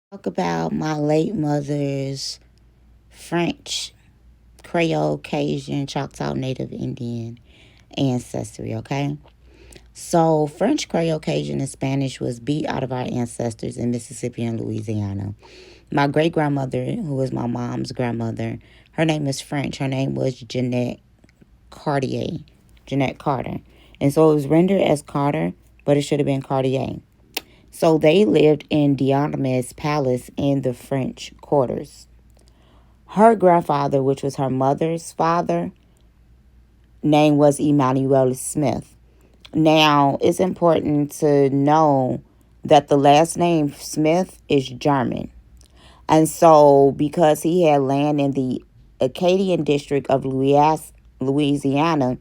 Talk about my late mother's French, Creole, Cajun, Choctaw Native Indian ancestry, okay? So, French, Creole, Cajun, and Spanish was beat out of our ancestors in Mississippi and Louisiana. My great grandmother, who was my mom's grandmother, her name is French. Her name was Cartier, Jeanette Carter. And so it was rendered as Carter, but it should have been Cartier. So they lived in Diomedes Palace in the French quarters. Her grandfather, which was her mother's father, name was Emmanuel Smith. Now, it's important to know that the last name Smith is German. And so, because he had land in the Acadian district of Louisiana,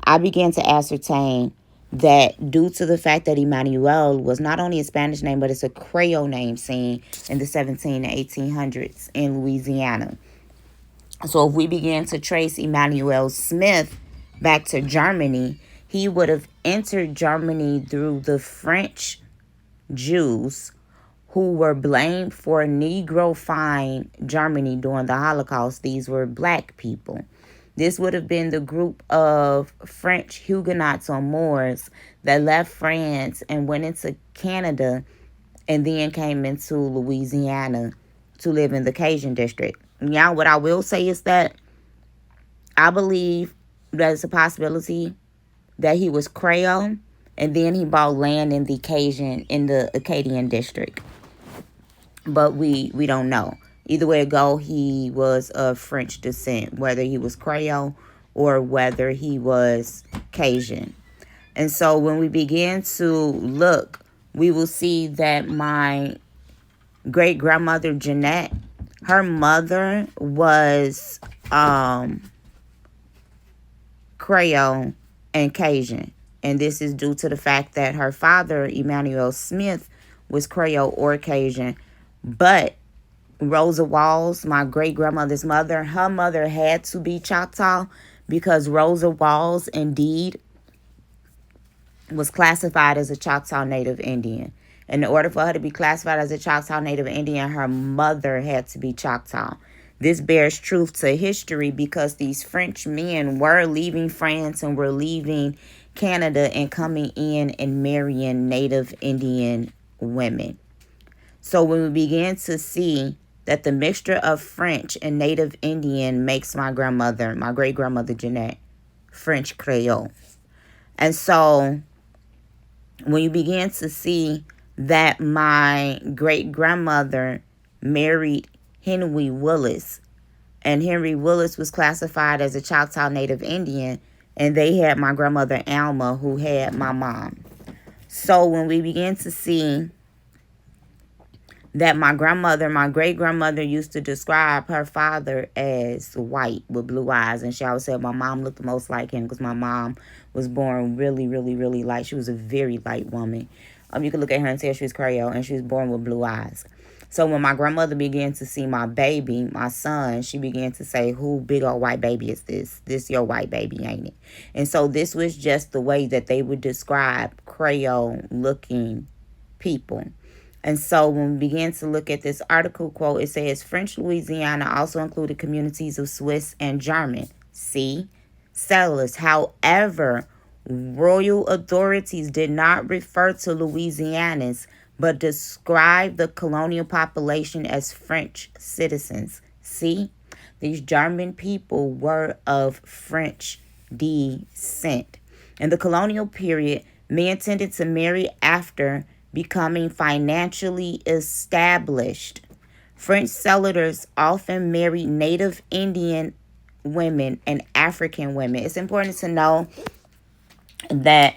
I began to ascertain that due to the fact that Emmanuel was not only a Spanish name, but it's a Creole name seen in the 17 and 1800s in Louisiana. So if we began to trace Emmanuel Smith back to Germany, he would have entered Germany through the French Jews who were blamed for Negroifying Germany during the Holocaust. These were black people. This would have been the group of French Huguenots or Moors that left France and went into Canada and then came into Louisiana to live in the Cajun district. Now, what I will say is that I believe there's a possibility that he was Creole and then he bought land in the Acadian district. But we don't know. Either way it go, he was of French descent, whether he was Creole or whether he was Cajun. And so when we begin to look, we will see that my great grandmother Jeanette, her mother was Creole and Cajun. And this is due to the fact that her father, Emmanuel Smith, was Creole or Cajun. But Rosa Walls, my great grandmother's mother, her mother had to be Choctaw because Rosa Walls indeed was classified as a Choctaw Native Indian. In order for her to be classified as a Choctaw Native Indian, her mother had to be Choctaw. This bears truth to history because these French men were leaving France and were leaving Canada and coming in and marrying Native Indian women. So when we began to see that the mixture of French and Native Indian makes my great grandmother Jeanette, French Creole. And so when you begin to see that my great grandmother married Henry Willis, and Henry Willis was classified as a Choctaw Native Indian, and they had my grandmother Alma, who had my mom. So when we begin to see that my great grandmother used to describe her father as white with blue eyes. And she always said my mom looked the most like him because my mom was born really, really, really light. She was a very light woman. You could look at her and tell she was Creole, and she was born with blue eyes. So when my grandmother began to see my baby, my son, she began to say, who big old white baby is this? This your white baby, ain't it? And so this was just the way that they would describe Creole looking people. And so when we begin to look at this article quote, it says French Louisiana also included communities of Swiss and German, settlers. However, royal authorities did not refer to Louisianans, but described the colonial population as French citizens. These German people were of French descent. In the colonial period, men tended to marry after becoming financially established. French settlers often married Native Indian women and African women. It's important to know that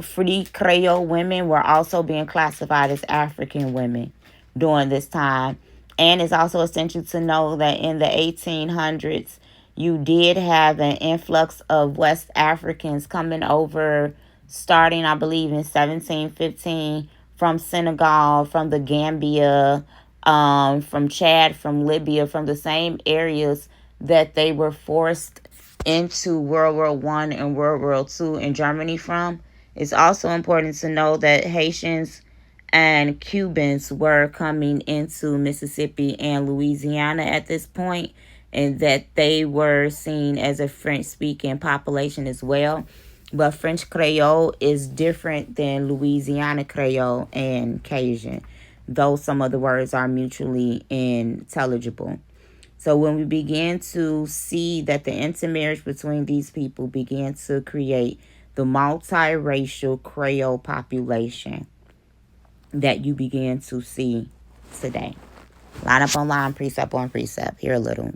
free Creole women were also being classified as African women during this time. And it's also essential to know that in the 1800s, you did have an influx of West Africans coming over starting, I believe, in 1715 from Senegal, from the Gambia, from Chad, from Libya, from the same areas that they were forced into World War One and World War Two in Germany from. It's also important to know that Haitians and Cubans were coming into Mississippi and Louisiana at this point, and that they were seen as a French-speaking population as well. But French Creole is different than Louisiana Creole and Cajun, though some of the words are mutually intelligible. So when we began to see that the intermarriage between these people began to create the multiracial Creole population that you began to see today. Line up on line, precept on precept. Here a little.